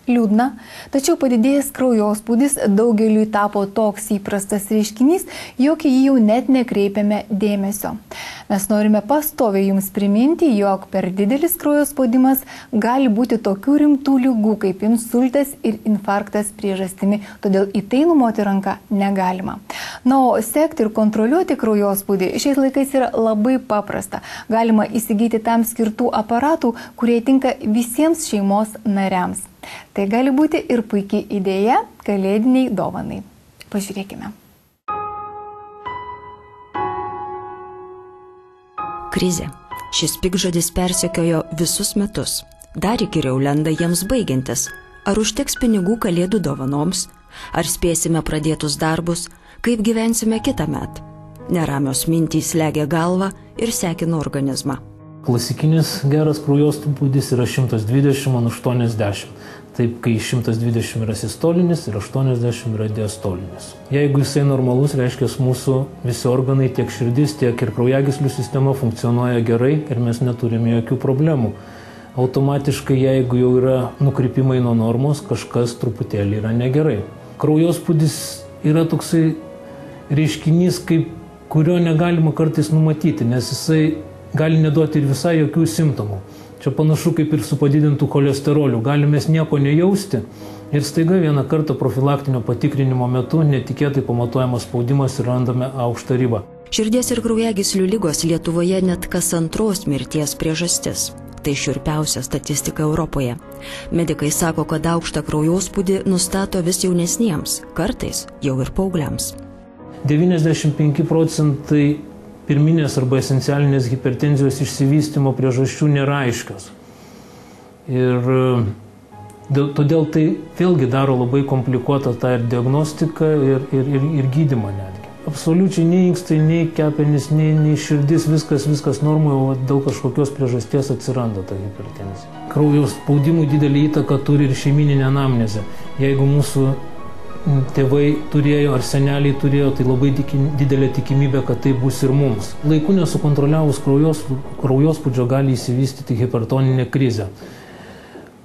Liūdna, tačiau padidėjęs kraujospūdis daugeliui tapo toks įprastas reiškinys, jog į jį jau net nekreipiame dėmesio. Mes norime pastoviai jums priminti, jog per didelis kraujospaudimas gali būti tokių rimtų ligų kaip insultas ir infarktas priežastimi, todėl į tai numoti ranką negalima. Na, o sekti ir kontroliuoti kraujospūdį šiais laikais yra labai paprasta. Galima įsigyti tam skirtų aparatų, kurie tinka visiems šeimos nariams. Tai gali būti ir puikiai idėja kalėdiniai dovanai. Pažiūrėkime. Krizė. Šis piktžodis persekiojo visus metus. Dar įkyriau lenda jiems baigiantis. Ar užteks pinigų kalėdų dovanoms? Ar spėsime pradėtus darbus? Kaip gyvensime kitąmet? Neramios mintys slegia galvą ir sekina organizmą. Klasikinis geras kraujospūdis yra 120/80. Taip, kai 120 yra sistolinis ir 80 yra diastolinis. Jeigu jisai normalus, reiškia, mūsų visi organai, tiek širdis, tiek ir kraujagyslių sistema funkcionuoja gerai ir mes neturime jokių problemų. Automatiškai, jeigu jau yra nukrypimai nuo normos, kažkas truputėlį yra negerai. Kraujospūdis yra toksai reiškinys, kurio negalima kartais numatyti, nes jisai gali neduoti ir visai jokių simptomų. Čia panašu kaip ir su padidintų cholesteroliu. Galime nieko nejausti ir staiga vieną kartą profilaktinio patikrinimo metu netikėtai pamatuojamas spaudimas ir randame aukštą ribą. Širdies ir kraujagyslių ligos Lietuvoje net kas antros mirties priežastis. Tai šiurpiausia statistika Europoje. Medikai sako, kad aukštą kraujospūdį nustato vis jaunesniems, kartais jau ir paaugliams. 95% pirminės arba esencialinės hipertenzijos išsivystymo priežasčių nėra aiškios. Ir todėl tai vėlgi daro labai komplikuotą tą ir diagnostiką, ir gydymą netgi. Absoliučiai nei inkstai, nei kepenys, nei širdis, viskas normoje, o dėl kažkokios priežasties atsiranda ta hipertenzija. Kraujo spaudimui didelį įtaką turi ir šeimyninė anamnezė. Jeigu mūsų tėvai turėjo ar seneliai turėjo, tai labai didelė tikimybė, kad tai bus ir mums. Laiku nesukontroliavus kraujospūdžio gali įsivystyti hipertoninė krizė,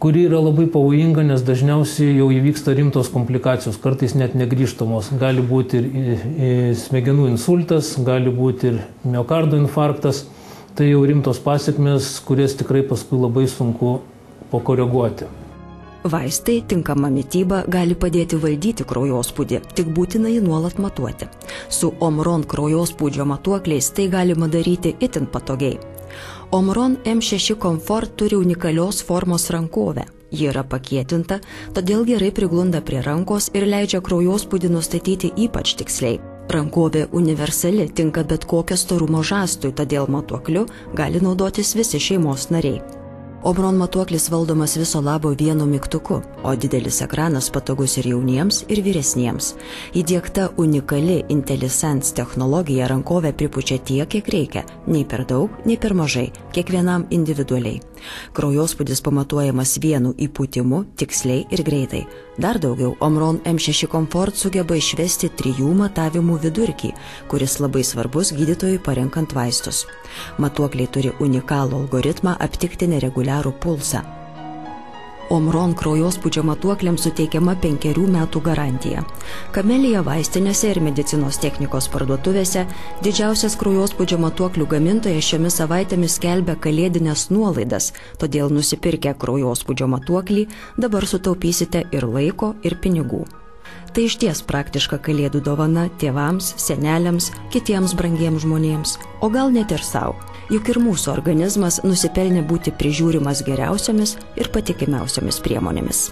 kuri yra labai pavojinga, nes dažniausiai jau įvyksta rimtos komplikacijos, kartais net negrįžtamos. Gali būti ir smegenų insultas, gali būti ir miokardo infarktas. Tai jau rimtos pasekmės, kurias tikrai paskui labai sunku pakoreguoti. Vaistai, tinkama mityba gali padėti valdyti kraujospūdį, tik būtina jį nuolat matuoti. Su Omron kraujospūdžio matuokliais tai galima daryti itin patogiai. Omron M6 Comfort turi unikalios formos rankovę. Ji yra pakietinta, todėl gerai priglunda prie rankos ir leidžia kraujospūdį nustatyti ypač tiksliai. Rankovė universali, tinka bet kokio storumo žastui, todėl matuokliu gali naudotis visi šeimos nariai. Omron matuoklis valdomas viso labo vienu mygtuku, o didelis ekranas patogus ir jauniems, ir vyresniems. Įdiegta unikali IntelliSense technologija rankovę pripučia tiek, kiek reikia, nei per daug, nei per mažai, kiekvienam individualiai. Kraujospūdis pamatuojamas vienu įpūtimu, tiksliai ir greitai. Dar daugiau, Omron M6 Comfort sugeba išvesti 3 matavimų vidurkį, kuris labai svarbus gydytojui parenkant vaistus. Matuokliai turi unikalų algoritmą aptikti nereguliarų pulsą. Omron kraujospūdžio matuokliams suteikiama 5 metų garantija. Camellia vaistinėse ir medicinos technikos parduotuvėse didžiausias kraujospūdžio matuoklių gamintojas šiomis savaitėmis skelbia kalėdines nuolaidas, todėl nusipirkę kraujospūdžio matuoklį dabar sutaupysite ir laiko, ir pinigų. Tai išties praktiška kalėdų dovana tėvams, seneliams, kitiems brangiems žmonėms, o gal net ir savo. Juk ir mūsų organizmas nusipelnė būti prižiūrimas geriausiomis ir patikimiausiomis priemonėmis.